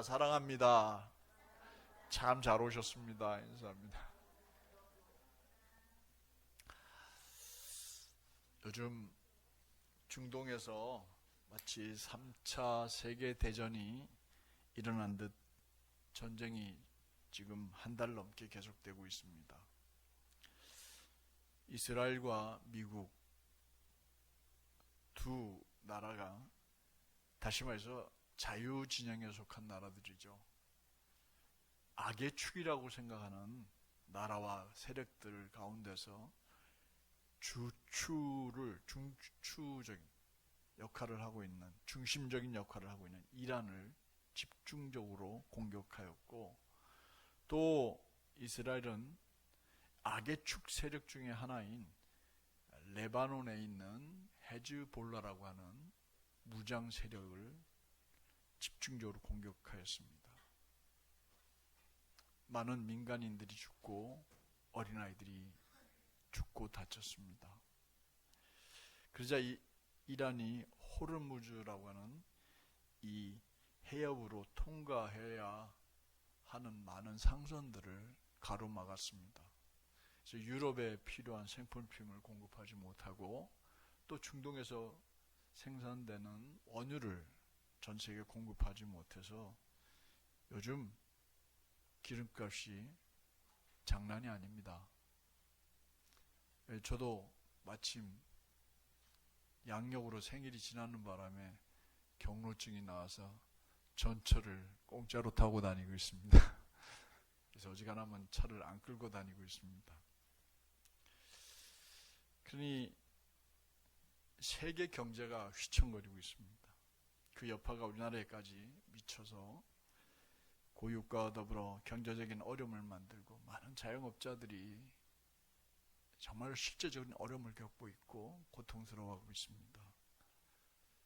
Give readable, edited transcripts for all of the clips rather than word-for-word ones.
사랑합니다. 참 잘 오셨습니다. 인사합니다. 요즘 중동에서 마치 3차 세계대전이 일어난 듯 전쟁이 지금 한 달 넘게 계속되고 있습니다. 이스라엘과 미국 두 나라가 다시 말해서 자유진영에 속한 나라들이죠. 악의 축이라고 생각하는 나라와 세력들 가운데서 중추적인 역할을 하고 있는, 중심적인 역할을 하고 있는 이란을 집중적으로 공격하였고, 또 이스라엘은 악의 축 세력 중에 하나인 레바논에 있는 헤즈볼라라고 하는 무장 세력을 집중적으로 공격하였습니다. 많은 민간인들이 죽고 어린아이들이 죽고 다쳤습니다. 그러자 이란이 호르무즈라고 하는 이 해협으로 통과해야 하는 많은 상선들을 가로막았습니다. 그래서 유럽에 필요한 생필품을 공급하지 못하고 또 중동에서 생산되는 원유를 전 세계에 공급하지 못해서 요즘 기름값이 장난이 아닙니다. 저도 마침 양력으로 생일이 지나는 바람에 경로증이 나와서 전철을 공짜로 타고 다니고 있습니다. 그래서 어지간하면 차를 안 끌고 다니고 있습니다. 그러니 세계 경제가 휘청거리고 있습니다. 그 여파가 우리나라에까지 미쳐서 고육과 더불어 경제적인 어려움을 만들고 많은 자영업자들이 정말 실제적인 어려움을 겪고 있고 고통스러워하고 있습니다.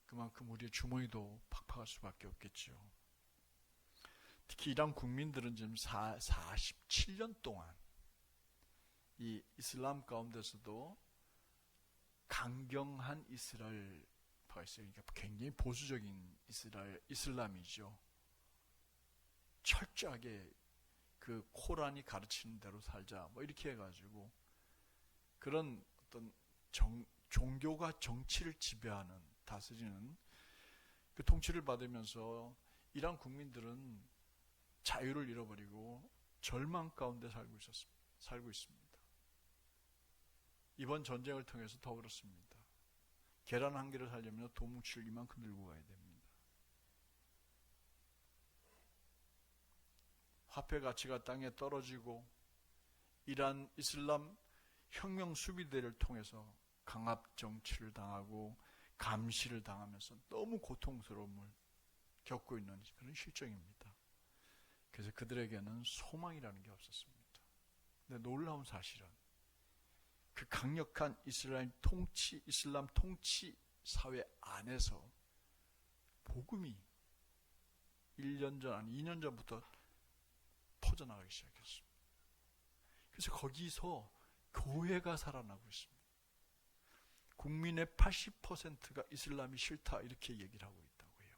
그만큼 우리의 주머니도 팍팍할 수밖에 없겠죠. 특히 이란 국민들은 지금 47년 동안 이 이슬람 가운데서도 강경한 이스라엘파가 있어요. 그러니까 굉장히 보수적인 이슬람이죠. 철저하게 그 코란이 가르치는 대로 살자 뭐 이렇게 해가지고 그런 어떤 종교가 정치를 지배하는, 다스리는 그 통치를 받으면서 이란 국민들은 자유를 잃어버리고 절망 가운데 살고 있습니다. 이번 전쟁을 통해서 더 그렇습니다. 계란 한 개를 살려면 도뭉치를 이만큼 들고 가야 됩니다. 화폐 가치가 땅에 떨어지고 이란 이슬람 혁명 수비대를 통해서 강압 정치를 당하고 감시를 당하면서 너무 고통스러움을 겪고 있는 그런 실정입니다. 그래서 그들에게는 소망이라는 게 없었습니다. 근데 놀라운 사실은 그 강력한 이슬람 통치 사회 안에서 복음이 1년 전, 아니 2년 전부터 퍼져나가기 시작했습니다. 그래서 거기서 교회가 살아나고 있습니다. 국민의 80%가 이슬람이 싫다 이렇게 얘기를 하고 있다고 해요.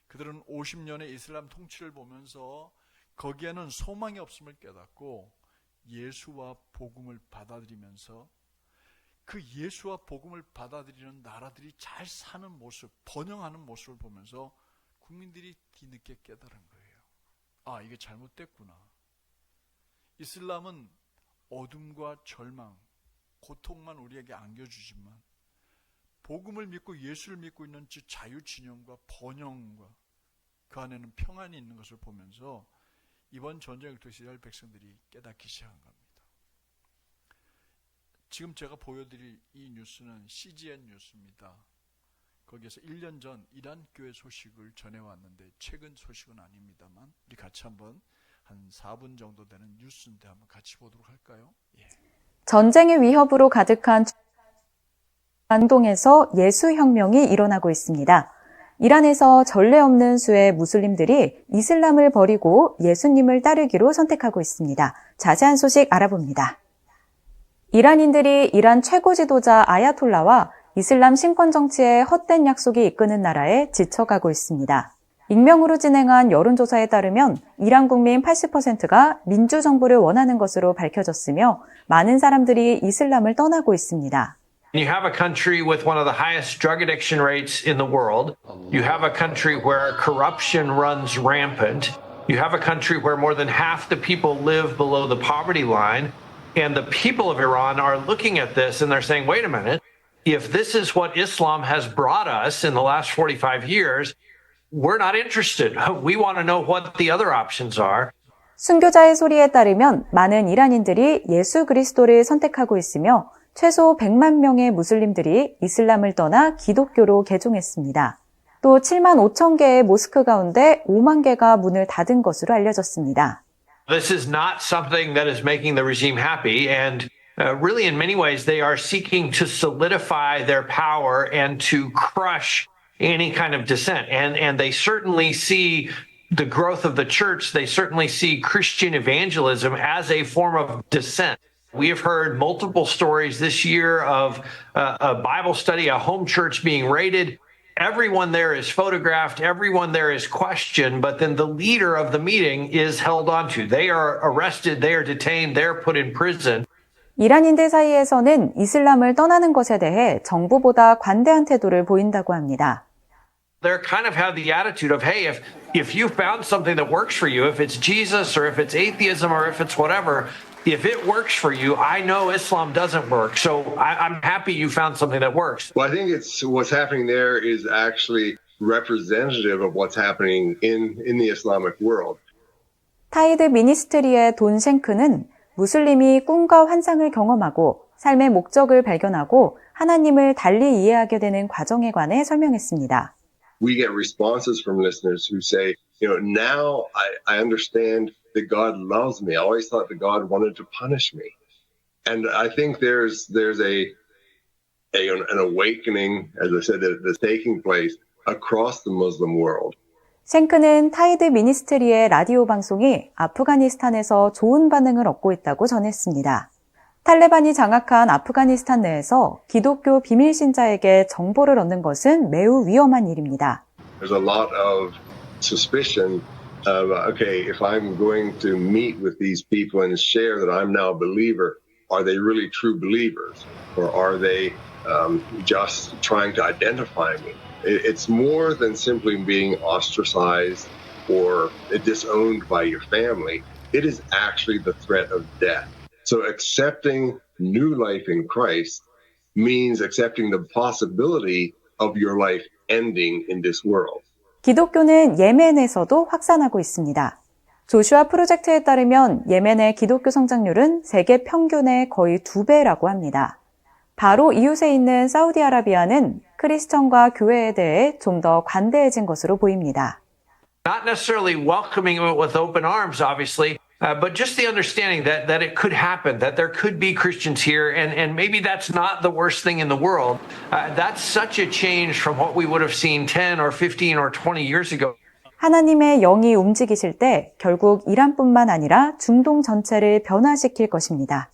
그들은 50년의 이슬람 통치를 보면서 거기에는 소망이 없음을 깨닫고 예수와 복음을 받아들이면서 그 예수와 복음을 받아들이는 나라들이 잘 사는 모습, 번영하는 모습을 보면서 국민들이 뒤늦게 깨달은 거예요. 아, 이게 잘못됐구나. 이슬람은 어둠과 절망, 고통만 우리에게 안겨주지만 복음을 믿고 예수를 믿고 있는 자유진영과 번영과 그 안에는 평안이 있는 것을 보면서 이번 전쟁을 통해서 이스라엘 백성들이 깨닫기 시작한 겁니다. 지금 제가 보여드릴 이 뉴스는 CGN 뉴스입니다. 거기에서 1년 전 이란 교회 소식을 전해왔는데 최근 소식은 아닙니다만 우리 같이 한번 한 4분 정도 되는 뉴스인데 한번 같이 보도록 할까요? 예. 전쟁의 위협으로 가득한 중동에서 예수혁명이 일어나고 있습니다. 이란에서 전례 없는 수의 무슬림들이 이슬람을 버리고 예수님을 따르기로 선택하고 있습니다. 자세한 소식 알아봅니다. 이란인들이 이란 최고 지도자 아야톨라와 이슬람 신권 정치의 헛된 약속이 이끄는 나라에 지쳐가고 있습니다. 익명으로 진행한 여론조사에 따르면 이란 국민 80%가 민주정부를 원하는 것으로 밝혀졌으며 많은 사람들이 이슬람을 떠나고 있습니다. You have a country with one of the highest drug addiction rates in the world. You have a country where corruption runs rampant. You have a country where more than half the people live below the poverty line. And the people of Iran are looking at this and they're saying, wait a minute, if this is what Islam has brought us in the last 45 years, we're not interested. We want to know what the other options are. 순교자의 소리에 따르면 많은 이란인들이 예수 그리스도를 선택하고 있으며 최소 100만 명의 무슬림들이 이슬람을 떠나 기독교로 개종했습니다. 또 7만 5천 개의 모스크 가운데 5만 개가 문을 닫은 것으로 알려졌습니다. This is not something that is making the regime happy, and really in many ways they are seeking to solidify their power and to crush any kind of dissent. And they certainly see the growth of the church, they certainly see Christian evangelism as a form of dissent. We have heard multiple stories this year of a Bible study, a home church being raided. Everyone there is photographed, everyone there is questioned, but then the leader of the meeting is held onto. They are arrested, they are detained, they are put in prison. 이란인들 사이에서는 이슬람을 떠나는 것에 대해 정부보다 관대한 태도를 보인다고 합니다. They kind of have the attitude of, hey, if you found something that works for you, if it's Jesus or if it's atheism or if it's whatever, if it works for you, I know Islam doesn't work. So I'm happy you found something that works. Well, I think it's what's happening there is actually representative of what's happening in the Islamic world. 타이드 미니스트리의 돈 쉔크는 무슬림이 꿈과 환상을 경험하고 삶의 목적을 발견하고 하나님을 달리 이해하게 되는 과정에 관해 설명했습니다. We get responses from listeners who say, now I understand that God loves me. I always thought that God wanted to punish me. And I think there's an awakening, as I said, that's taking place across the Muslim world. 쉔크는 타이드 미니스트리의 라디오 방송이 아프가니스탄에서 좋은 반응을 얻고 있다고 전했습니다. 탈레반이 장악한 아프가니스탄 내에서 기독교 비밀 신자에게 정보를 얻는 것은 매우 위험한 일입니다. There's a lot of suspicion of, okay, if I'm going to meet with these people and share that I'm now a believer, are they really true believers? Or are they just trying to identify me? It's more than simply being ostracized or disowned by your family. It is actually the threat of death. So accepting new life in Christ means accepting the possibility of your life ending in this world. 기독교는 예멘에서도 확산하고 있습니다. 조슈아 프로젝트에 따르면 예멘의 기독교 성장률은 세계 평균의 거의 2배라고 합니다. 바로 이웃에 있는 사우디아라비아는 크리스천과 교회에 대해 좀 더 관대해진 것으로 보입니다. Not necessarily welcoming it with open arms, obviously, but just the understanding that it could happen, that there could be Christians here, and maybe that's not the worst thing in the world. That's such a change from what we would have seen 10 or 15 or 20 years ago. 하나님의 영이 움직이실 때 결국 이란뿐만 아니라 중동 전체를 변화시킬 것입니다.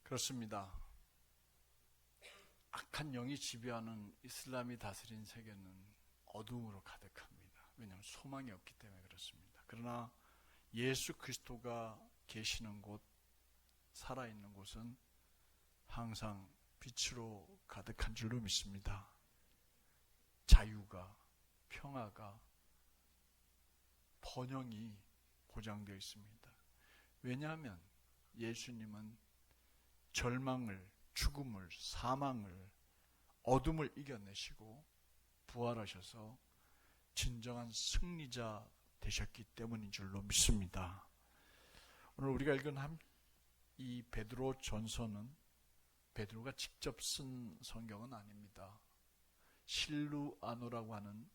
그렇습니다. 악한 영이 지배하는 이슬람이 다스린 세계는 어둠으로 가득합니다. 왜냐하면 소망이 없기 때문에 그렇습니다. 그러나 예수 그리스도가 계시는 곳, 살아있는 곳은 항상 빛으로 가득한 줄로 믿습니다. 자유가, 평화가, 번영이 보장되어 있습니다. 왜냐하면 예수님은 절망을, 죽음을, 사망을, 어둠을 이겨내시고 부활하셔서 진정한 승리자 되셨기 때문인 줄로 믿습니다. 오늘 우리가 읽은 이 베드로 전서는 베드로가 직접 쓴 성경은 아닙니다. 실루아노라고 하는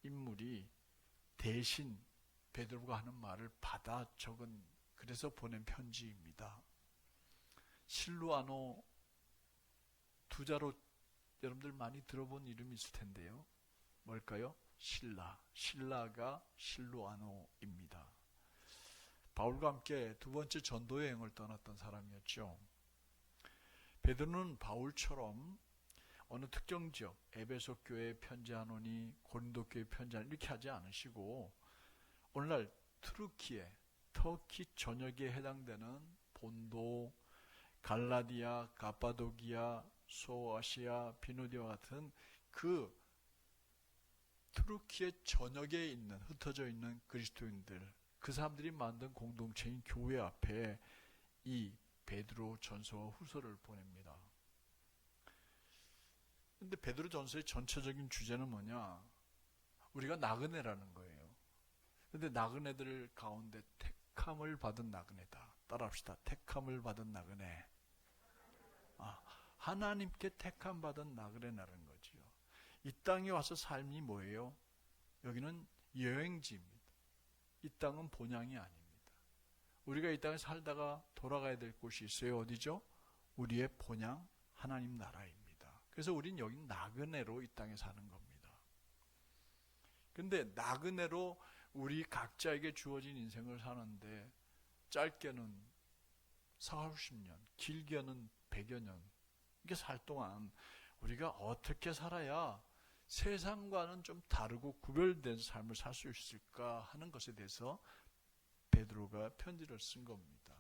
인물이 대신 베드로가 하는 말을 받아 적은, 그래서 보낸 편지입니다. 실루아노 두 자로 여러분들 많이 들어본 이름이 있을 텐데요. 뭘까요? 신라가 실루아노입니다. 바울과 함께 두 번째 전도 여행을 떠났던 사람이었죠. 베드로는 바울처럼 어느 특정 지역, 에베소 교회에 편지하노니 고린도 교회에 편지하노니 이렇게 하지 않으시고 오늘날 터키 전역에 해당되는 본도, 갈라디아, 가파도기아, 소아시아, 비누디와 같은 그 투르키의 전역에 있는 흩어져 있는 그리스도인들, 그 사람들이 만든 공동체인 교회 앞에 이 베드로 전서와 후서를 보냅니다. 근데 베드로 전서의 전체적인 주제는 뭐냐? 우리가 나그네라는 거예요. 근데 나그네들 가운데 택함을 받은 나그네다. 따라합시다. 택함을 받은 나그네. 하나님께 택함 받은 나그네라는 거지요. 이 땅에 와서 삶이 뭐예요? 여기는 여행지입니다. 이 땅은 본향이 아닙니다. 우리가 이 땅에 살다가 돌아가야 될 곳이 있어요. 어디죠? 우리의 본향 하나님 나라입니다. 그래서 우린 여기 나그네로 이 땅에 사는 겁니다. 근데 나그네로 우리 각자에게 주어진 인생을 사는데 짧게는 40년, 길게는 100여 년 이렇게 살 동안 우리가 어떻게 살아야 세상과는 좀 다르고 구별된 삶을 살 수 있을까 하는 것에 대해서 베드로가 편지를 쓴 겁니다.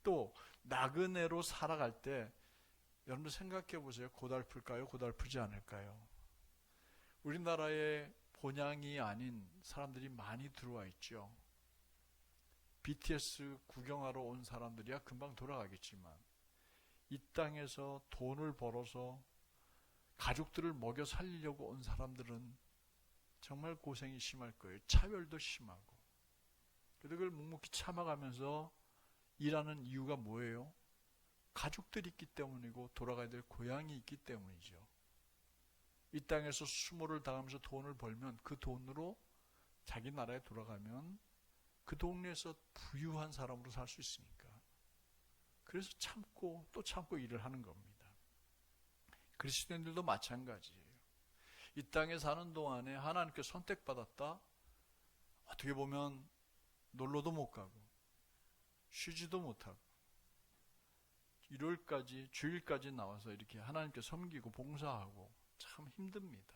또 나그네로 살아갈 때 여러분들 생각해 보세요. 고달플까요? 고달프지 않을까요? 우리나라에 본향이 아닌 사람들이 많이 들어와 있죠. BTS 구경하러 온 사람들이야 금방 돌아가겠지만 이 땅에서 돈을 벌어서 가족들을 먹여 살리려고 온 사람들은 정말 고생이 심할 거예요. 차별도 심하고. 그래도 그걸 묵묵히 참아가면서 일하는 이유가 뭐예요? 가족들이 있기 때문이고 돌아가야 될 고향이 있기 때문이죠. 이 땅에서 수모를 당하면서 돈을 벌면 그 돈으로 자기 나라에 돌아가면 그 동네에서 부유한 사람으로 살 수 있으니까. 그래서 참고 또 참고 일을 하는 겁니다. 그리스도인들도 마찬가지예요. 이 땅에 사는 동안에 하나님께 선택받았다. 어떻게 보면 놀러도 못 가고 쉬지도 못하고 일요일까지 주일까지 나와서 이렇게 하나님께 섬기고 봉사하고 참 힘듭니다.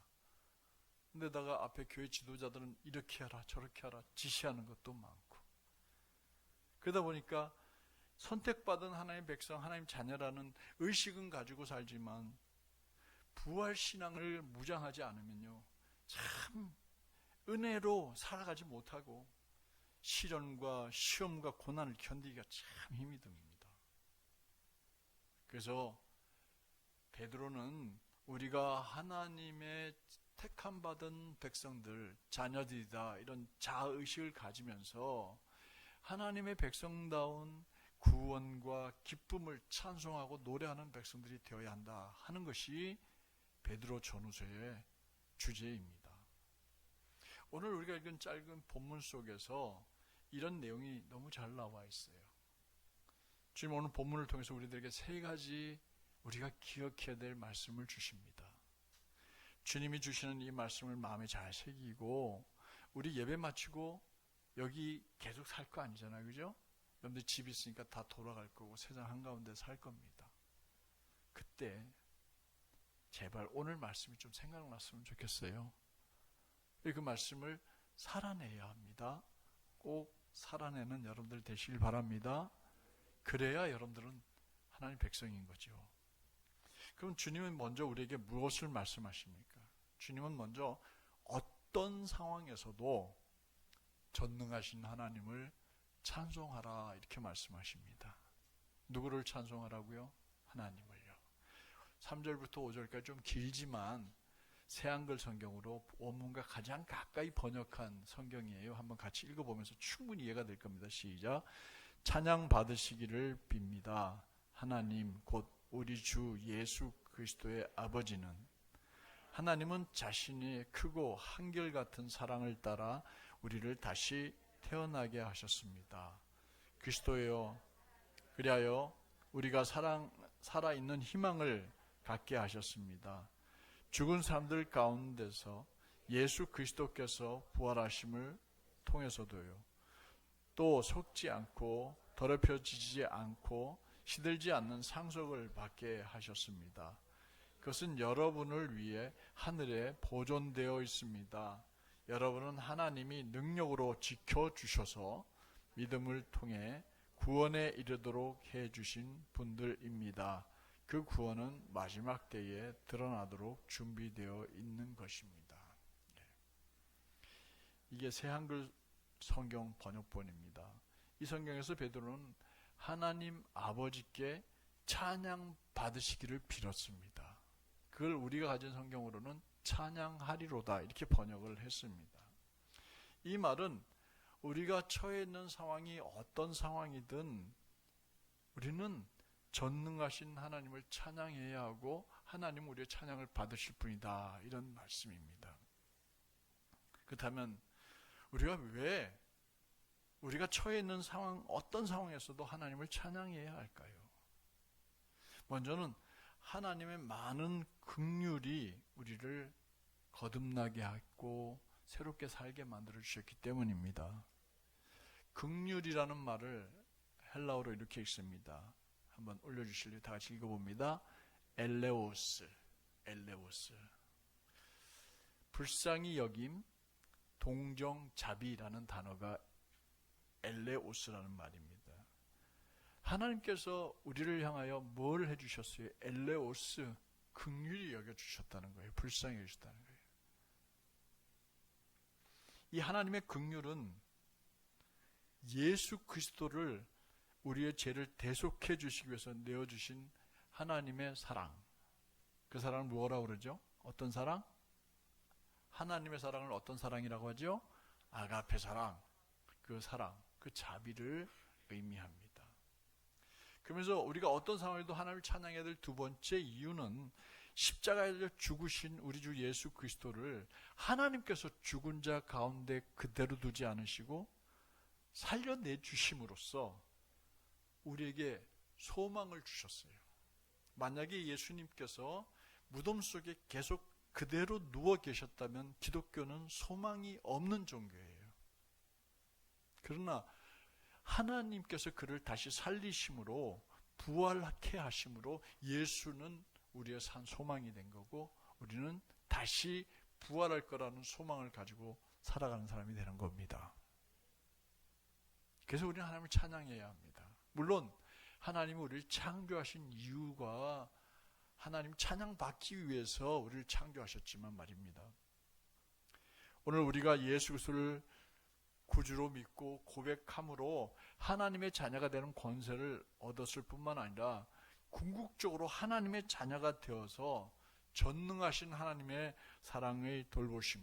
근데다가 앞에 교회 지도자들은 이렇게 하라 저렇게 하라 지시하는 것도 많고 그러다 보니까 선택받은 하나님의 백성, 하나님 자녀라는 의식은 가지고 살지만 부활신앙을 무장하지 않으면요 참 은혜로 살아가지 못하고 시련과 시험과 고난을 견디기가 참 힘이 듭니다. 그래서 베드로는 우리가 하나님의 택함받은 백성들, 자녀들이다 이런 자아의식을 가지면서 하나님의 백성다운 구원과 기쁨을 찬송하고 노래하는 백성들이 되어야 한다 하는 것이 베드로 전후서의 주제입니다. 오늘 우리가 읽은 짧은 본문 속에서 이런 내용이 너무 잘 나와 있어요. 주님 오늘 본문을 통해서 우리들에게 세 가지 우리가 기억해야 될 말씀을 주십니다. 주님이 주시는 이 말씀을 마음에 잘 새기고 우리 예배 마치고 여기 계속 살 거 아니잖아요. 그죠? 여러분들 집 있으니까 다 돌아갈 거고 세상 한가운데 살 겁니다. 그때 제발 오늘 말씀이 좀 생각났으면 좋겠어요. 그 말씀을 살아내야 합니다. 꼭 살아내는 여러분들 되시길 바랍니다. 그래야 여러분들은 하나님 백성인 거죠. 그럼 주님은 먼저 우리에게 무엇을 말씀하십니까? 주님은 먼저 어떤 상황에서도 전능하신 하나님을 찬송하라 이렇게 말씀하십니다. 누구를 찬송하라고요? 하나님을요. 3절부터 5절까지 좀 길지만 새한글 성경으로 원문과 가장 가까이 번역한 성경이에요. 한번 같이 읽어보면서 충분히 이해가 될 겁니다. 시작. 찬양 받으시기를 빕니다. 하나님 곧 우리 주 예수 그리스도의 아버지는 하나님은 자신의 크고 한결같은 사랑을 따라 우리를 다시 태어나게 하셨습니다. 그리스도여 그리하여 우리가 살아있는 희망을 갖게 하셨습니다. 죽은 사람들 가운데서 예수 그리스도께서 부활하심을 통해서도요. 또 속지 않고 더럽혀지지 않고 시들지 않는 상속을 받게 하셨습니다. 그것은 여러분을 위해 하늘에 보존되어 있습니다. 여러분은 하나님이 능력으로 지켜주셔서 믿음을 통해 구원에 이르도록 해주신 분들입니다. 그 구원은 마지막 때에 드러나도록 준비되어 있는 것입니다. 이게 새한글 성경 번역본입니다. 이 성경에서 베드로는 하나님 아버지께 찬양 받으시기를 빌었습니다. 그걸 우리가 가진 성경으로는 찬양하리로다 이렇게 번역을 했습니다. 이 말은 우리가 처해 있는 상황이 어떤 상황이든 우리는 전능하신 하나님을 찬양해야 하고 하나님은 우리의 찬양을 받으실 분이다 이런 말씀입니다. 그렇다면 우리가 왜 우리가 처해 있는 상황 어떤 상황에서도 하나님을 찬양해야 할까요? 먼저는 하나님의 많은 긍휼이 우리를 거듭나게 하고 새롭게 살게 만들어 주셨기 때문입니다. 긍휼이라는 말을 헬라어로 이렇게 읽습니다. 한번 올려주실래요? 다 같이 읽어봅니다. 엘레오스, 엘레오스. 불쌍히 여김, 동정자비라는 단어가 엘레오스라는 말입니다. 하나님께서 우리를 향하여 뭘 해주셨어요? 엘레오스, 긍휼히 여겨주셨다는 거예요. 불쌍히 여겨주셨다는 거예요. 이 하나님의 긍휼은 예수 그리스도를 우리의 죄를 대속해 주시기 위해서 내어주신 하나님의 사랑. 그 사랑을 뭐라고 그러죠? 어떤 사랑? 하나님의 사랑을 어떤 사랑이라고 하죠? 아가페 사랑. 그 사랑, 그 자비를 의미합니다. 그러면서 우리가 어떤 상황에도 하나님을 찬양해야 될 두 번째 이유는 십자가에 죽으신 우리 주 예수 그리스도를 하나님께서 죽은 자 가운데 그대로 두지 않으시고 살려내 주심으로써 우리에게 소망을 주셨어요. 만약에 예수님께서 무덤 속에 계속 그대로 누워 계셨다면 기독교는 소망이 없는 종교예요. 그러나 하나님께서 그를 다시 살리심으로 부활케 하심으로 예수는 우리의 산 소망이 된 거고 우리는 다시 부활할 거라는 소망을 가지고 살아가는 사람이 되는 겁니다. 그래서 우리는 하나님을 찬양해야 합니다. 물론 하나님이 우리를 창조하신 이유가 하나님 찬양받기 위해서 우리를 창조하셨지만 말입니다. 오늘 우리가 예수 그리스도를 구주로 믿고 고백함으로 하나님의 자녀가 되는 권세를 얻었을 뿐만 아니라 궁극적으로 하나님의 자녀가 되어서 전능하신 하나님의 사랑의 돌보심,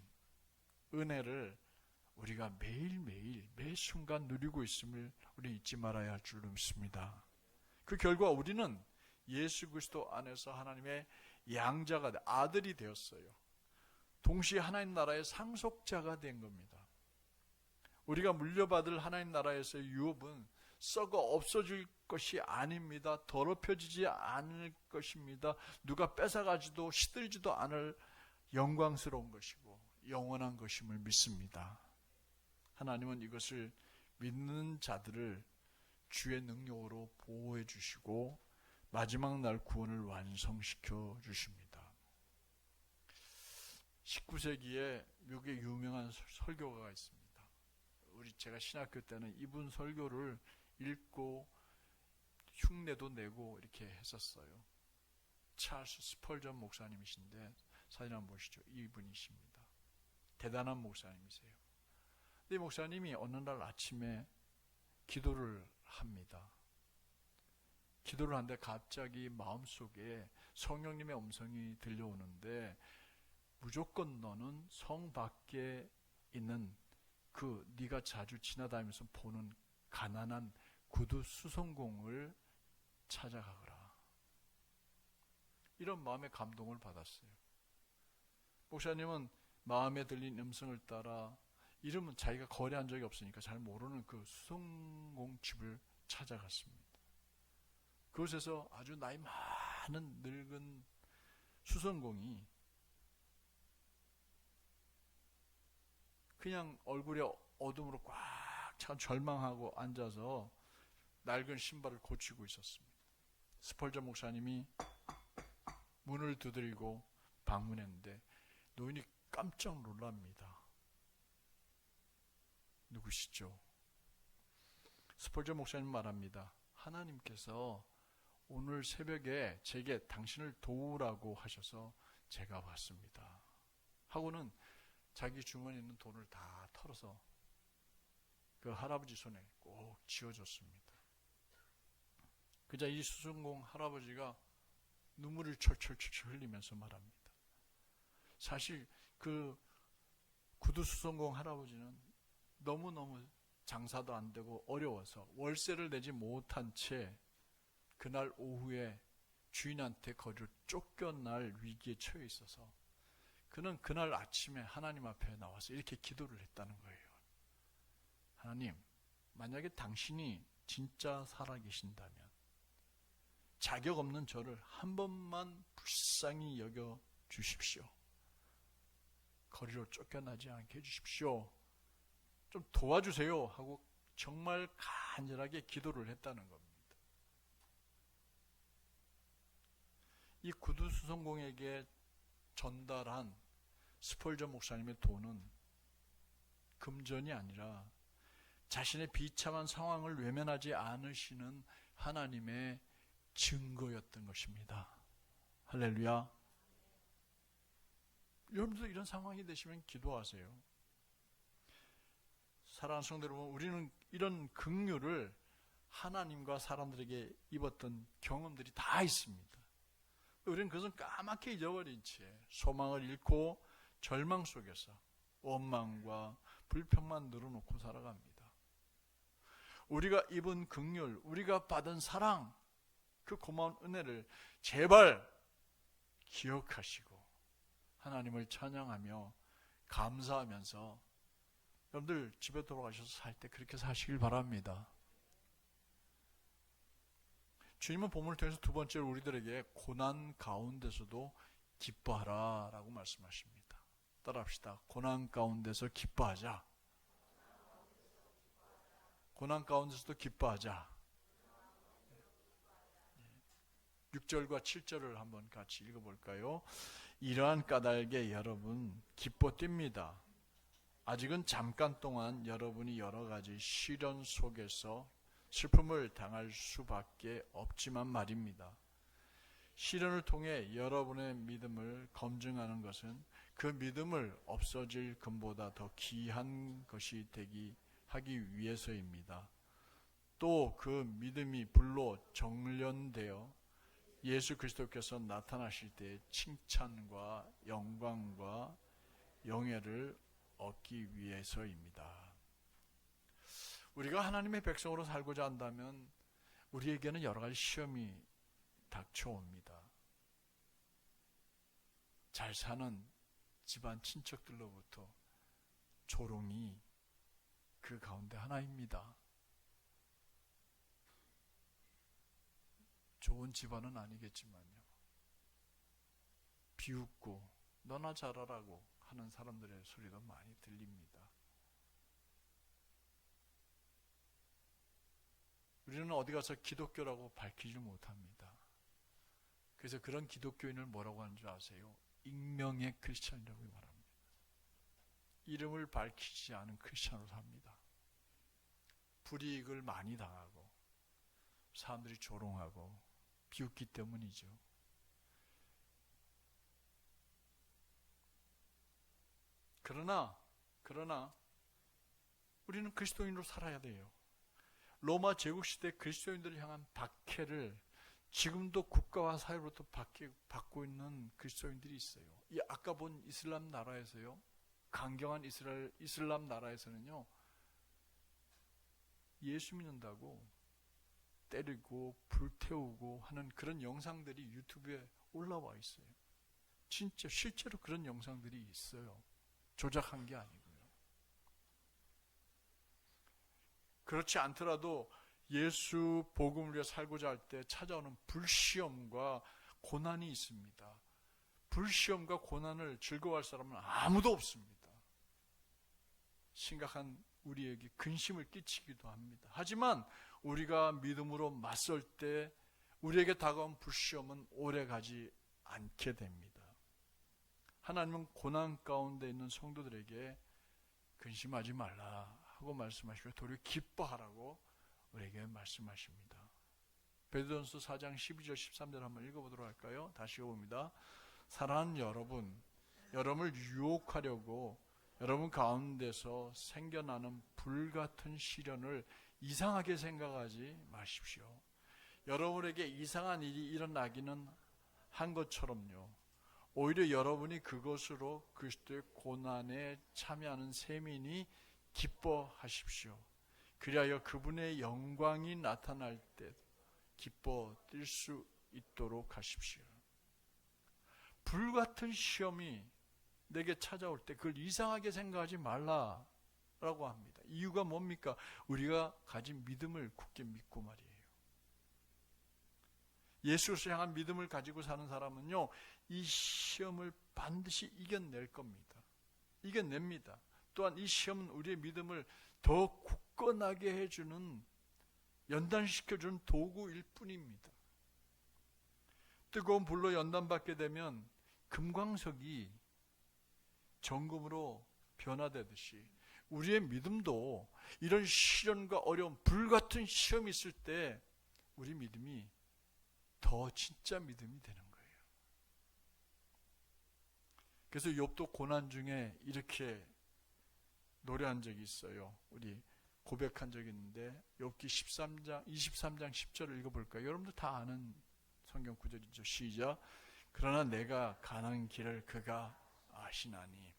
은혜를 우리가 매일매일 매 순간 누리고 있음을 우리 잊지 말아야 할 줄로 믿습니다. 그 결과 우리는 예수 그리스도 안에서 하나님의 양자가 아들이 되었어요. 동시에 하나님 나라의 상속자가 된 겁니다. 우리가 물려받을 하나님 나라에서의 유업은 썩어 없어질 것이 아닙니다. 더럽혀지지 않을 것입니다. 누가 뺏어가지도 시들지도 않을 영광스러운 것이고 영원한 것임을 믿습니다. 하나님은 이것을 믿는 자들을 주의 능력으로 보호해 주시고 마지막 날 구원을 완성시켜 주십니다. 19세기에 미국의 유명한 설교가가 있습니다. 제가 신학교 때는 이분 설교를 읽고 흉내도 내고 이렇게 했었어요. 찰스 스펄전 목사님이신데 사진 한번 보시죠. 이분이십니다. 대단한 목사님이세요. 이 목사님이 어느 날 아침에 기도를 합니다. 기도를 하는데 갑자기 마음속에 성령님의 음성이 들려오는데 무조건 너는 성 밖에 있는 그 네가 자주 지나다니면서 보는 가난한 구두 수성공을 찾아가거라. 이런 마음의 감동을 받았어요. 목사님은 마음에 들린 음성을 따라 이름은 자기가 거래한 적이 없으니까 잘 모르는 그 수성공 집을 찾아갔습니다. 그곳에서 아주 나이 많은 늙은 수성공이 그냥 얼굴에 어둠으로 꽉 찬 절망하고 앉아서 낡은 신발을 고치고 있었습니다. 스펄전 목사님이 문을 두드리고 방문했는데 노인이 깜짝 놀랍니다. 누구시죠? 스펄전 목사님 말합니다. 하나님께서 오늘 새벽에 제게 당신을 도우라고 하셔서 제가 왔습니다. 하고는 자기 주머니에 있는 돈을 다 털어서 그 할아버지 손에 꼭 쥐어줬습니다. 그자 이 수성공 할아버지가 눈물을 철철철철 흘리면서 말합니다. 사실 그 구두 수성공 할아버지는 너무너무 장사도 안 되고 어려워서 월세를 내지 못한 채 그날 오후에 주인한테 거리로 쫓겨날 위기에 처해 있어서 그는 그날 아침에 하나님 앞에 나와서 이렇게 기도를 했다는 거예요. 하나님, 만약에 당신이 진짜 살아계신다면 자격 없는 저를 한 번만 불쌍히 여겨 주십시오. 거리로 쫓겨나지 않게 해주십시오. 좀 도와주세요 하고 정말 간절하게 기도를 했다는 겁니다. 이 구두수성공에게 전달한 스펄전 목사님의 돈은 금전이 아니라 자신의 비참한 상황을 외면하지 않으시는 하나님의 증거였던 것입니다. 할렐루야. 여러분도 이런 상황이 되시면 기도하세요. 사랑하는 성도 여러분, 우리는 이런 긍휼을 하나님과 사람들에게 입었던 경험들이 다 있습니다. 우리는 그것은 까맣게 잊어버린 채 소망을 잃고 절망 속에서 원망과 불평만 늘어놓고 살아갑니다. 우리가 입은 긍휼, 우리가 받은 사랑, 그 고마운 은혜를 제발 기억하시고 하나님을 찬양하며 감사하면서 여러분들 집에 돌아가셔서 살 때 그렇게 사시길 바랍니다. 주님은 본문을 통해서 두 번째로 우리들에게 고난 가운데서도 기뻐하라 라고 말씀하십니다. 따라합시다. 고난 가운데서 기뻐하자. 고난 가운데서도 기뻐하자. 6절과 7절을 한번 같이 읽어볼까요? 이러한 까닭에 여러분 기뻐 뜁니다. 아직은 잠깐 동안 여러분이 여러 가지 시련 속에서 슬픔을 당할 수밖에 없지만 말입니다. 시련을 통해 여러분의 믿음을 검증하는 것은 그 믿음을 없어질 금보다 더 귀한 것이 되기 하기 위해서입니다. 또 그 믿음이 불로 정련되어 예수 그리스도께서 나타나실 때 칭찬과 영광과 영예를 얻기 위해서입니다. 우리가 하나님의 백성으로 살고자 한다면 우리에게는 여러 가지 시험이 닥쳐옵니다. 잘 사는 집안 친척들로부터 조롱이 그 가운데 하나입니다. 좋은 집안은 아니겠지만요. 비웃고 너나 잘하라고 하는 사람들의 소리도 많이 들립니다. 우리는 어디 가서 기독교라고 밝히지 못합니다. 그래서 그런 기독교인을 뭐라고 하는 줄 아세요? 익명의 크리스찬이라고 말합니다. 이름을 밝히지 않은 크리스찬으로 삽니다. 불이익을 많이 당하고 사람들이 조롱하고 비웃기 때문이죠. 그러나 우리는 그리스도인으로 살아야 돼요. 로마 제국시대 그리스도인들을 향한 박해를 지금도 국가와 사회로부터 받고 있는 그리스도인들이 있어요. 이 아까 본 이슬람 나라에서요, 강경한 이슬람 나라에서는요, 예수 믿는다고 때리고 불태우고 하는 그런 영상들이 유튜브에 올라와 있어요. 진짜 실제로 그런 영상들이 있어요. 조작한 게 아니고요. 그렇지 않더라도 예수 복음을 위해 살고자 할 때 찾아오는 불시험과 고난이 있습니다. 불시험과 고난을 즐거워할 사람은 아무도 없습니다. 심각한 우리에게 근심을 끼치기도 합니다. 하지만 우리가 믿음으로 맞설 때 우리에게 다가온 불시험은 오래 가지 않게 됩니다. 하나님은 고난 가운데 있는 성도들에게 근심하지 말라 하고 말씀하시고 도리어 기뻐하라고 우리에게 말씀하십니다. 베드로전서 4장 12절 13절 한번 읽어보도록 할까요? 다시 읽어봅니다. 사랑하는 여러분, 여러분을 유혹하려고 여러분 가운데서 생겨나는 불같은 시련을 이상하게 생각하지 마십시오. 여러분에게 이상한 일이 일어나기는 한 것처럼요. 오히려 여러분이 그것으로 그리스도의 고난에 참여하는 셈이니 기뻐하십시오. 그리하여 그분의 영광이 나타날 때 기뻐 뛸 수 있도록 하십시오. 불같은 시험이 내게 찾아올 때 그걸 이상하게 생각하지 말라라고 합니다. 이유가 뭡니까? 우리가 가진 믿음을 굳게 믿고 말이에요. 예수를 향한 믿음을 가지고 사는 사람은요, 이 시험을 반드시 이겨낼 겁니다. 이겨냅니다. 또한 이 시험은 우리의 믿음을 더 굳건하게 해주는, 연단시켜주는 도구일 뿐입니다. 뜨거운 불로 연단받게 되면 금광석이 정금으로 변화되듯이 우리의 믿음도 이런 시련과 어려움, 불같은 시험이 있을 때 우리 믿음이 더 진짜 믿음이 되는 거예요. 그래서 욥도 고난 중에 이렇게 노래한 적이 있어요. 우리 고백한 적이 있는데 욥기 23장 10절을 읽어볼까요? 여러분들 다 아는 성경 구절이죠. 시작. 그러나 내가 가는 길을 그가 아시나니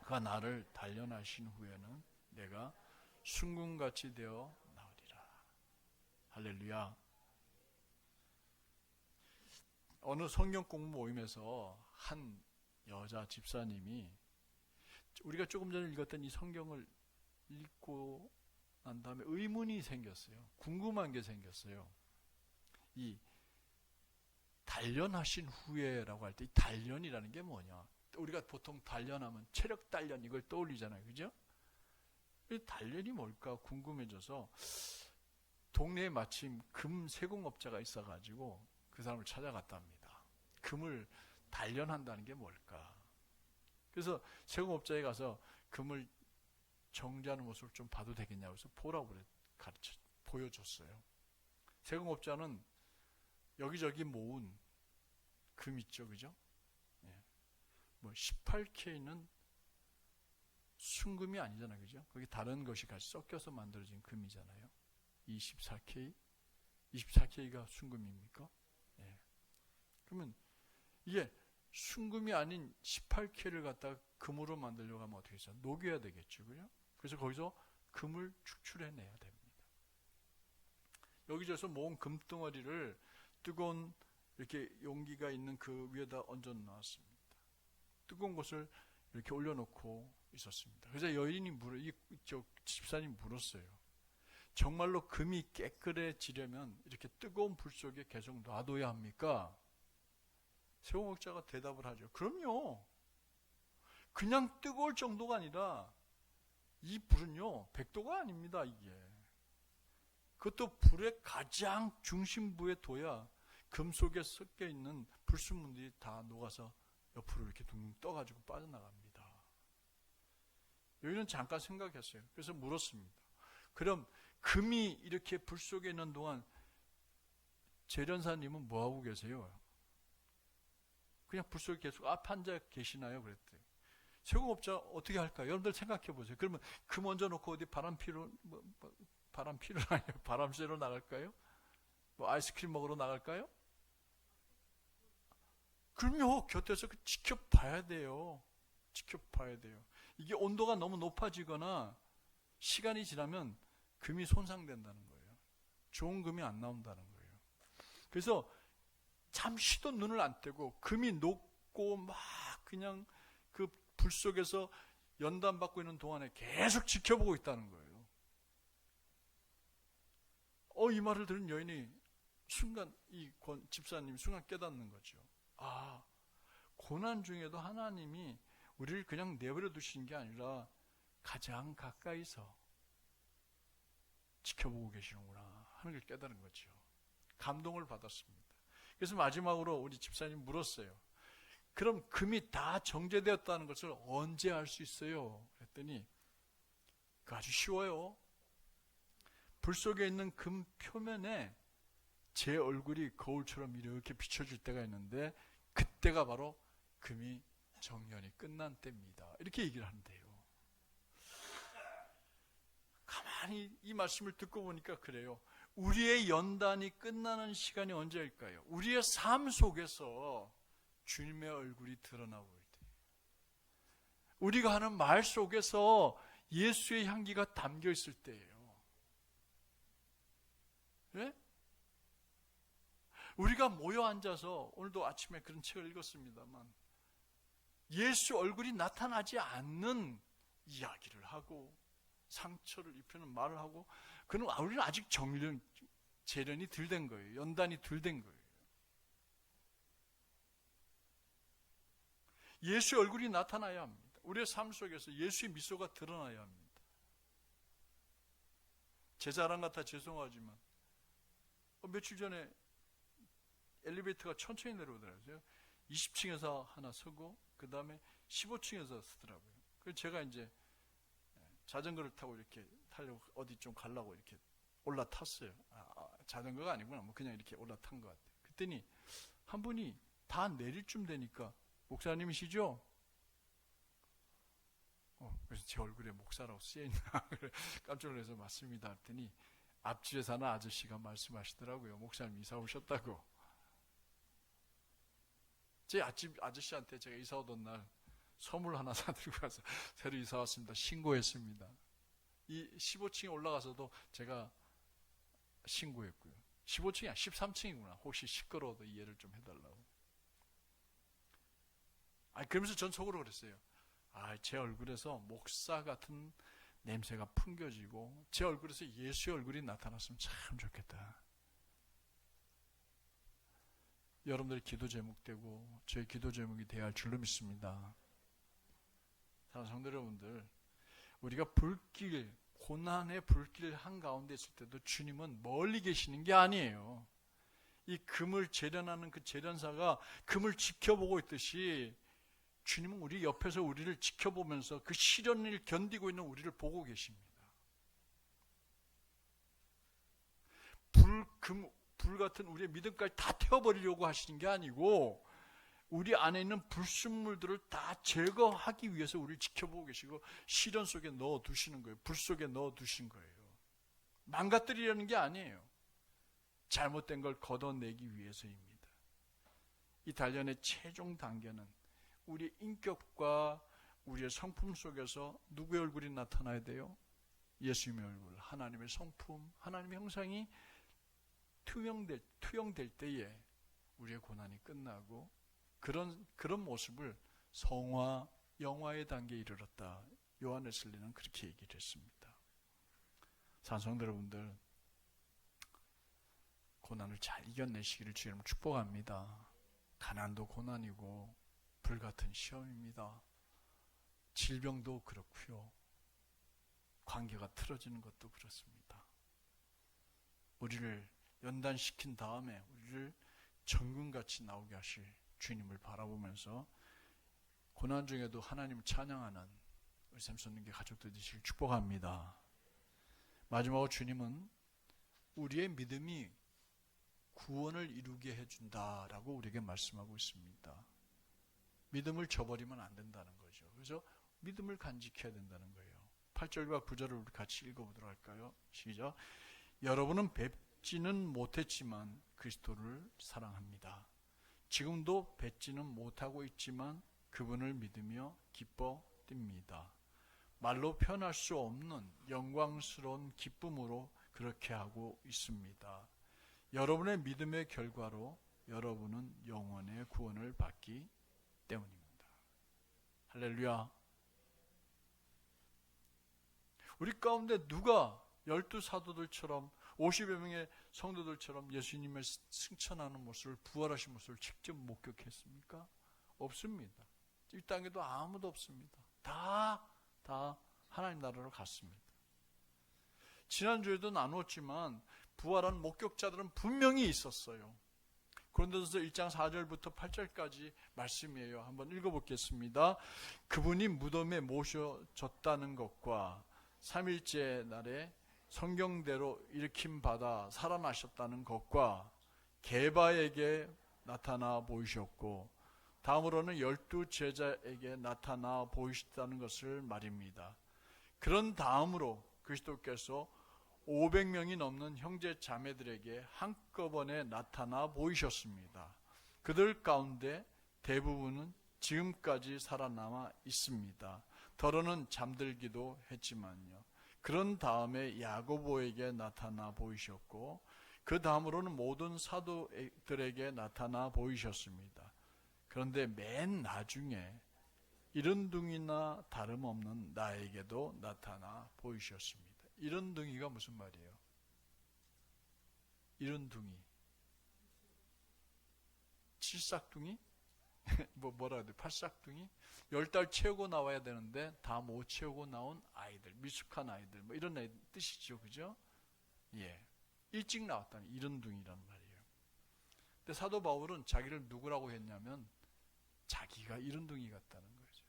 그가 나를 단련하신 후에는 내가 순금같이 되어 나오리라. 할렐루야. 어느 성경 공부 모임에서 한 여자 집사님이 우리가 조금 전에 읽었던 이 성경을 읽고 난 다음에 의문이 생겼어요. 궁금한 게 생겼어요. 이 단련하신 후에라고 할 때 이 단련이라는 게 뭐냐? 우리가 보통 단련하면 체력 단련 이걸 떠올리잖아요. 그죠? 이 단련이 뭘까 궁금해져서 동네에 마침 금 세공업자가 있어가지고 그 사람을 찾아갔답니다. 금을 단련한다는 게 뭘까? 그래서 세공업자에 가서 금을 정지하는 모습을 좀 봐도 되겠냐고 해서 보라고 보여줬어요. 세공업자는 여기저기 모은 금 있죠, 그죠? 예. 뭐 18K는 순금이 아니잖아요, 그죠? 거기 다른 것이 같이 섞여서 만들어진 금이잖아요. 24K가 순금입니까? 예. 그러면 이게 순금이 아닌 18K를 갖다가 금으로 만들려고 하면 어떻게 해서 녹여야 되겠죠, 그죠? 그래서 거기서 금을 축출해내야 됩니다. 여기저기서 모은 금덩어리를 뜨거운 이렇게 용기가 있는 그 위에다 얹어 놓았습니다. 뜨거운 것을 이렇게 올려놓고 있었습니다. 그래서 여인이 집사님이 물었어요. 정말로 금이 깨끗해지려면 이렇게 뜨거운 불 속에 계속 놔둬야 합니까? 세공업자가 대답을 하죠. 그럼요. 그냥 뜨거울 정도가 아니라 이 불은요 100도가 아닙니다. 이게 그것도 불의 가장 중심부에 둬야 금 속에 섞여 있는 불순물들이 다 녹아서 옆으로 이렇게 둥둥 떠가지고 빠져나갑니다. 여기는 잠깐 생각했어요. 그래서 물었습니다. 그럼 금이 이렇게 불 속에 있는 동안 재련사님은 뭐 하고 계세요? 그냥 불 속에 계속 앞에 앉아 계시나요? 그랬더니 세공업자 어떻게 할까요? 여러분들 생각해 보세요. 그러면 금 얹어 놓고 어디 바람 피러 아니에요? 바람 쐬러 나갈까요? 뭐 아이스크림 먹으러 나갈까요? 그럼요. 곁에서 지켜봐야 돼요. 지켜봐야 돼요. 이게 온도가 너무 높아지거나 시간이 지나면 금이 손상된다는 거예요. 좋은 금이 안 나온다는 거예요. 그래서 잠시도 눈을 안 떼고 금이 녹고 막 그냥 그 불 속에서 연단받고 있는 동안에 계속 지켜보고 있다는 거예요. 이 말을 들은 여인이 순간 집사님이 순간 깨닫는 거죠. 아, 고난 중에도 하나님이 우리를 그냥 내버려 두신 게 아니라 가장 가까이서 지켜보고 계시는구나 하는 걸 깨달은 거죠. 감동을 받았습니다. 그래서 마지막으로 우리 집사님 물었어요. 그럼 금이 다 정제되었다는 것을 언제 알 수 있어요? 그랬더니 그 아주 쉬워요. 불 속에 있는 금 표면에 제 얼굴이 거울처럼 이렇게 비춰질 때가 있는데 그때가 바로 금이 정연이 끝난 때입니다. 이렇게 얘기를 하는데요. 가만히 이 말씀을 듣고 보니까 그래요. 우리의 연단이 끝나는 시간이 언제일까요? 우리의 삶 속에서 주님의 얼굴이 드러나고 있을 때, 우리가 하는 말 속에서 예수의 향기가 담겨 있을 때예요. 예? 우리가 모여 앉아서 오늘도 아침에 그런 책을 읽었습니다만 예수 얼굴이 나타나지 않는 이야기를 하고 상처를 입히는 말을 하고 그는 우리는 아직 재련이 덜 된 거예요. 연단이 덜 된 거예요. 예수의 얼굴이 나타나야 합니다. 우리의 삶 속에서 예수의 미소가 드러나야 합니다. 제 자랑 같아 죄송하지만 며칠 전에 엘리베이터가 천천히 내려오더라고요. 20층에서 하나 서고 그 다음에 15층에서 서더라고요. 그래서 제가 이제 자전거를 타고 이렇게 타려고 어디 좀 가려고 이렇게 올라탔어요. 자전거가 아니구나. 뭐 그냥 이렇게 올라탄 것 같아요. 그랬더니 한 분이 다 내릴 쯤 되니까 목사님이시죠? 그래서 제 얼굴에 목사라고 쓰여있나 깜짝 놀라서 맞습니다 했더니 앞집에 사는 아저씨가 말씀하시더라고요. 목사님 이사 오셨다고. 제 앞집 아저씨한테 제가 이사 오던 날 선물 하나 사들고 가서 새로 이사 왔습니다. 신고했습니다. 이 15층에 올라가서도 제가 신고했고요. 15층이 13층이구나. 혹시 시끄러워도 이해를 좀 해달라고. 그러면서 전 속으로 그랬어요. 제 얼굴에서 목사 같은 냄새가 풍겨지고 제 얼굴에서 예수의 얼굴이 나타났으면 참 좋겠다. 여러분들의 기도 제목되고 저의 기도 제목이 되어야 할 줄로 믿습니다. 사랑하는 성도 여러분들, 우리가 불길, 고난의 불길 한가운데 있을 때도 주님은 멀리 계시는 게 아니에요. 이 금을 재련하는 그 재련사가 금을 지켜보고 있듯이 주님은 우리 옆에서 우리를 지켜보면서 그 시련을 견디고 있는 우리를 보고 계십니다. 불 같은 우리의 믿음까지 다 태워버리려고 하시는 게 아니고 우리 안에 있는 불순물들을 다 제거하기 위해서 우리를 지켜보고 계시고 시련 속에 넣어두시는 거예요. 불 속에 넣어두신 거예요. 망가뜨리려는 게 아니에요. 잘못된 걸 걷어내기 위해서입니다. 이 단련의 최종 단계는 우리의 인격과 우리의 성품 속에서 누구의 얼굴이 나타나야 돼요? 예수님의 얼굴, 하나님의 성품, 하나님의 형상이 투영될 때에 우리의 고난이 끝나고 그런 모습을 성화, 영화의 단계에 이르렀다. 요한에슬리는 그렇게 얘기를 했습니다. 산성도 여러분들, 고난을 잘 이겨내시기를 주님 축복합니다. 가난도 고난이고 불같은 시험입니다. 질병도 그렇고요. 관계가 틀어지는 것도 그렇습니다. 우리를 연단시킨 다음에 우리를 정금같이 나오게 하실 주님을 바라보면서 고난 중에도 하나님을 찬양하는 우리 샘손님께 가족들 되시길 축복합니다. 마지막으로 주님은 우리의 믿음이 구원을 이루게 해준다라고 우리에게 말씀하고 있습니다. 믿음을 저버리면 안 된다는 거죠. 그래서 믿음을 간직해야 된다는 거예요. 8절과 9절을 우리 같이 읽어보도록 할까요? 시작. 여러분은 뵙지는 못했지만 그리스도를 사랑합니다. 지금도 뵙지는 못하고 있지만 그분을 믿으며 기뻐 뜁니다. 말로 표현할 수 없는 영광스러운 기쁨으로 그렇게 하고 있습니다. 여러분의 믿음의 결과로 여러분은 영원의 구원을 받기 때문입니다. 할렐루야. 우리 가운데 누가 12사도들처럼 50여 명의 성도들처럼 예수님을 승천하는 모습을, 부활하신 모습을 직접 목격했습니까? 없습니다. 이 땅에도 아무도 없습니다. 다 하나님 나라로 갔습니다. 지난주에도 나누었지만 부활한 목격자들은 분명히 있었어요. 고린도전서 1장 4절부터 8절까지 말씀이에요. 한번 읽어보겠습니다. 그분이 무덤에 모셔졌다는 것과 3일째 날에 성경대로 일으킴 받아 살아나셨다는 것과 게바에게 나타나 보이셨고 다음으로는 12 제자에게 나타나 보이셨다는 것을 말입니다. 그런 다음으로 그리스도께서 500명이 넘는 형제 자매들에게 한꺼번에 나타나 보이셨습니다. 그들 가운데 대부분은 지금까지 살아남아 있습니다. 더러는 잠들기도 했지만요. 그런 다음에 야고보에게 나타나 보이셨고 그 다음으로는 모든 사도들에게 나타나 보이셨습니다. 그런데 맨 나중에 이른둥이나 다름없는 나에게도 나타나 보이셨습니다. 이른둥이가 무슨 말이에요? 이른둥이, 칠삭둥이? 뭐라 해야 돼? 팔싹둥이? 10달 채우고 나와야 되는데 다 못 채우고 나온 아이들, 미숙한 아이들, 뭐 이런 뜻이죠, 그죠? 예, 일찍 나왔다는 이른둥이란 말이에요. 근데 사도 바울은 자기를 누구라고 했냐면 자기가 이른둥이 같다는 거죠.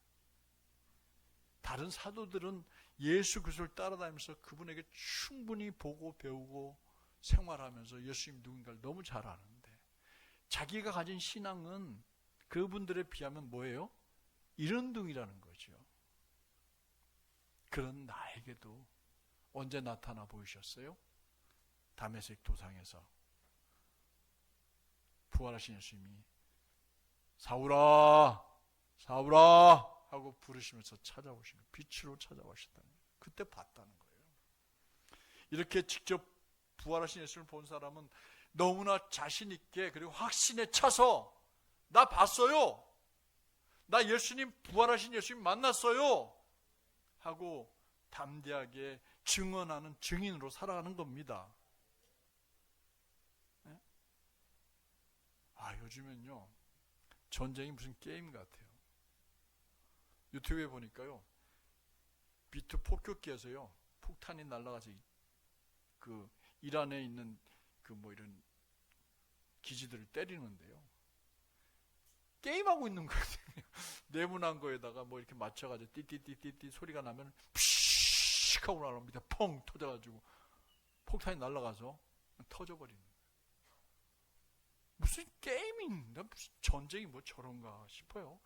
다른 사도들은 예수 그리스도를 따라다니면서 그분에게 충분히 보고 배우고 생활하면서 예수님 누군가를 너무 잘 아는데 자기가 가진 신앙은 그분들에 비하면 뭐예요? 이른둥이라는 거죠. 그런 나에게도 언제 나타나 보이셨어요? 다메섹 도상에서 부활하신 예수님이 사울아 사울아 하고 부르시면서 찾아오시는, 빛으로 찾아오셨다는 거예요. 그때 봤다는 거예요. 이렇게 직접 부활하신 예수를 본 사람은 너무나 자신 있게 그리고 확신에 차서 나 봤어요, 나 예수님 부활하신 예수님 만났어요 하고 담대하게 증언하는 증인으로 살아가는 겁니다. 네? 요즘엔요 전쟁이 무슨 게임 같아요. 유튜브에 보니까요 비트 폭격기에서요 폭탄이 날아가서 그 이란에 있는 그 뭐 이런 기지들을 때리는데요, 게임하고 있는 거예요. 네모난 거에다가 뭐 이렇게 맞춰가지고 띠띠띠띠띠 소리가 나면 푸식 하고 나면 밑에 펑 터져가지고 폭탄이 날아가서 터져버리는 거예요. 무슨 게임인가, 무슨 전쟁이 뭐 저런가 싶어요.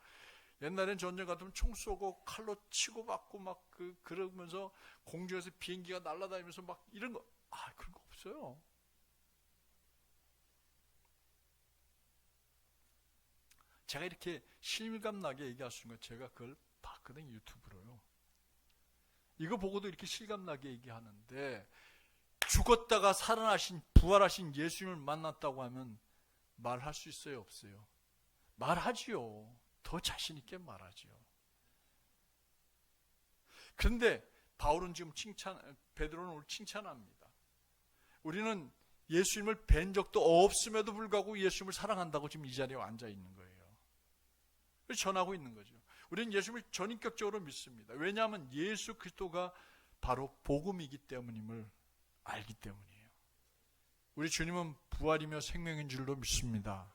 옛날엔 전쟁 같으면 총 쏘고 칼로 치고 받고 막 그러면서 공중에서 비행기가 날아다니면서 막 이런 거, 그런 거 없어요. 제가 이렇게 실감나게 얘기할 수 있는 거 제가 그걸 봤거든요, 유튜브로요. 이거 보고도 이렇게 실감나게 얘기하는데 죽었다가 살아나신 부활하신 예수님을 만났다고 하면 말할 수 있어요, 없어요? 말하지요. 더 자신 있게 말하지요. 그런데 바울은 지금 베드로는 오늘 칭찬합니다. 우리는 예수님을 뵌 적도 없음에도 불구하고 예수님을 사랑한다고 지금 이 자리에 앉아 있는 거예요. 전하고 있는 거죠. 우리는 예수님을 전인격적으로 믿습니다. 왜냐하면 예수 그리스도가 바로 복음이기 때문임을 알기 때문이에요. 우리 주님은 부활이며 생명인 줄로 믿습니다.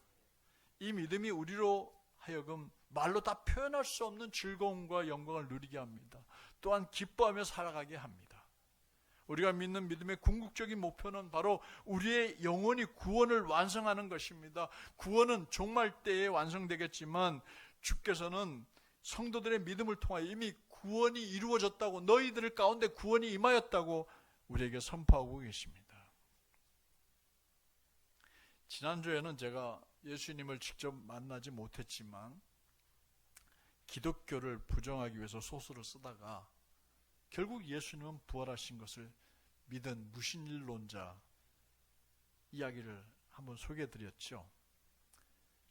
이 믿음이 우리로 하여금 말로 다 표현할 수 없는 즐거움과 영광을 누리게 합니다. 또한 기뻐하며 살아가게 합니다. 우리가 믿는 믿음의 궁극적인 목표는 바로 우리의 영혼이 구원을 완성하는 것입니다. 구원은 종말 때에 완성되겠지만 주께서는 성도들의 믿음을 통하여 이미 구원이 이루어졌다고, 너희들 가운데 구원이 임하였다고 우리에게 선포하고 계십니다. 지난주에는 제가 예수님을 직접 만나지 못했지만 기독교를 부정하기 위해서 소설을 쓰다가 결국 예수님은 부활하신 것을 믿은 무신론자 이야기를 한번 소개해드렸죠.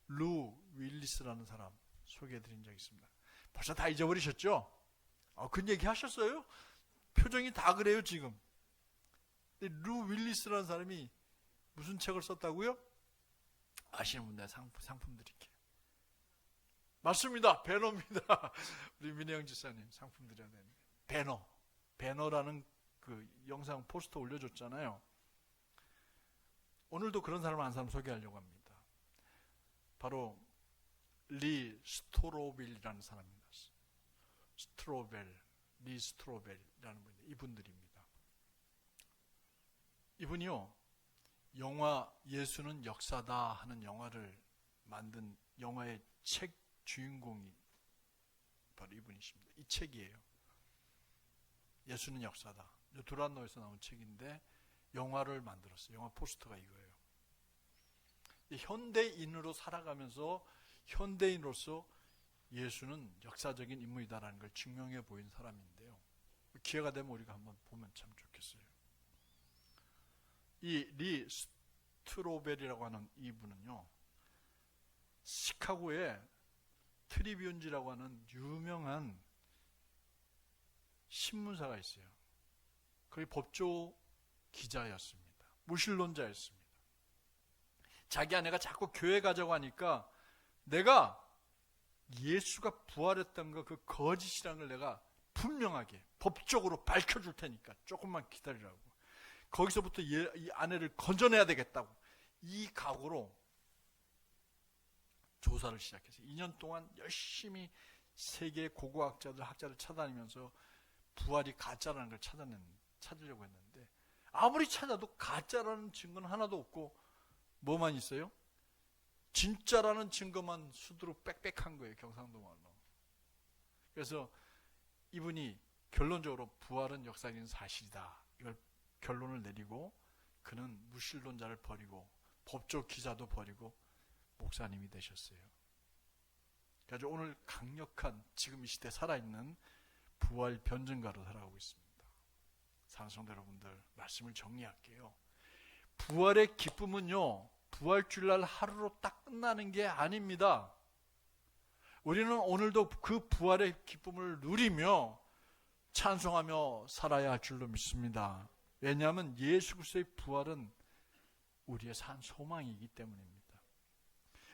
루 윌리스라는 사람 소개해드린 적이 있습니다. 벌써 다 잊어버리셨죠? 그 얘기 하셨어요? 표정이 다 그래요 지금. 근데 루 윌리스라는 사람이 무슨 책을 썼다고요? 아시는 분들 상품 드릴게요. 맞습니다. 배너입니다. 우리 민혜영 지사님 상품 드려야 되는데. 배너라는 그 영상 포스터 올려줬잖아요. 오늘도 그런 사람 한 사람 소개하려고 합니다. 바로 리 스트로벨이라는 사람입니다. 리 스트로벨이라는 분인데 이분들입니다. 이분이요, 영화 예수는 역사다 하는 영화를 만든 영화의 책 주인공이 바로 이분이십니다. 이 책이에요. 예수는 역사다. 두란노에서 나온 책인데 영화를 만들었어요. 영화 포스터가 이거예요. 현대인으로 살아가면서 현대인으로서 예수는 역사적인 인물이다라는 걸 증명해 보인 사람인데요. 기회가 되면 우리가 한번 보면 참 좋겠어요. 이 리 스트로벨이라고 하는 이분은요, 시카고에 트리뷴지라고 하는 유명한 신문사가 있어요. 거기 법조 기자였습니다. 무신론자였습니다. 자기 아내가 자꾸 교회 가자고 하니까 내가 예수가 부활했던 거 그 거짓이라는 걸 내가 분명하게 법적으로 밝혀줄 테니까 조금만 기다리라고. 거기서부터 이 아내를 건져내야 되겠다고 이 각오로 조사를 시작했어요. 2년 동안 열심히 세계 고고학자들, 학자를 찾아다니면서 부활이 가짜라는 걸 찾으려고 했는데 아무리 찾아도 가짜라는 증거는 하나도 없고 뭐만 있어요? 진짜라는 증거만 수두로 빽빽한 거예요. 경상도 말로. 그래서 이분이 결론적으로 부활은 역사적인 사실이다, 이걸 결론을 내리고 그는 무신론자를 버리고 법조 기자도 버리고 목사님이 되셨어요. 그래서 오늘 강력한 지금 이 시대에 살아있는 부활 변증가로 살아가고 있습니다. 사랑하는 성도 여러분들, 말씀을 정리할게요. 부활의 기쁨은요, 부활주일날 하루로 딱 끝나는 게 아닙니다. 우리는 오늘도 그 부활의 기쁨을 누리며 찬송하며 살아야 할 줄로 믿습니다. 왜냐하면 예수 그리스도의 부활은 우리의 산 소망이기 때문입니다.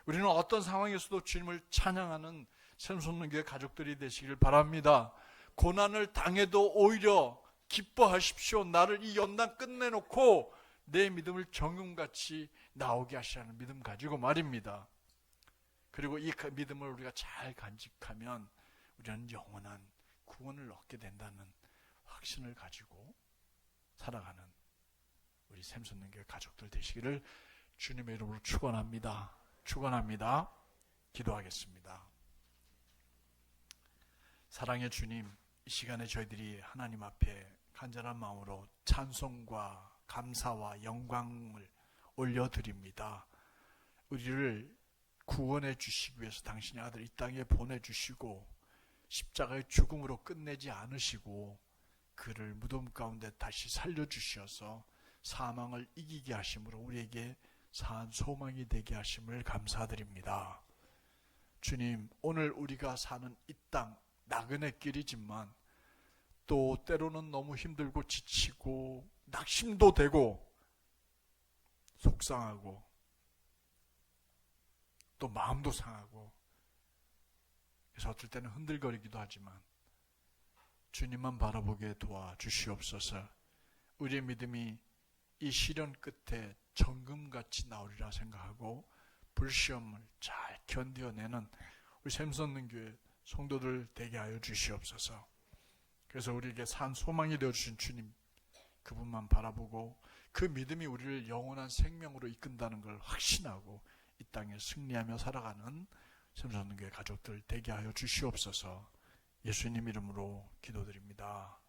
우리는 어떤 상황에서도 주님을 찬양하는 샘솟는 교회 가족들이 되시길 바랍니다. 고난을 당해도 오히려 기뻐하십시오. 나를 이 연단 끝내놓고 내 믿음을 정금같이 나오게 하시라는 믿음 가지고 말입니다. 그리고 이 믿음을 우리가 잘 간직하면 우리는 영원한 구원을 얻게 된다는 확신을 가지고 살아가는 우리 샘솟는 교회 가족들 되시기를 주님의 이름으로 축원합니다. 축원합니다. 기도하겠습니다. 사랑의 주님, 이 시간에 저희들이 하나님 앞에 간절한 마음으로 찬송과 감사와 영광을 올려드립니다. 우리를 구원해 주시기 위해서 당신의 아들 이 땅에 보내주시고 십자가의 죽음으로 끝내지 않으시고 그를 무덤 가운데 다시 살려주셔서 사망을 이기게 하심으로 우리에게 산 소망이 되게 하심을 감사드립니다. 주님, 오늘 우리가 사는 이 땅 나그네 길이지만 또 때로는 너무 힘들고 지치고 낙심도 되고 속상하고 또 마음도 상하고 그래서 어떨 때는 흔들거리기도 하지만 주님만 바라보게 도와주시옵소서. 우리의 믿음이 이 시련 끝에 정금같이 나오리라 생각하고 불시험을 잘 견뎌내는 우리 샘솟는 교회 성도들 되게 하여 주시옵소서. 그래서 우리에게 산 소망이 되어주신 주님, 그분만 바라보고 그 믿음이 우리를 영원한 생명으로 이끈다는 걸 확신하고 이 땅에 승리하며 살아가는 샘솟는 교회 가족들 되게 하여 주시옵소서. 예수님 이름으로 기도드립니다.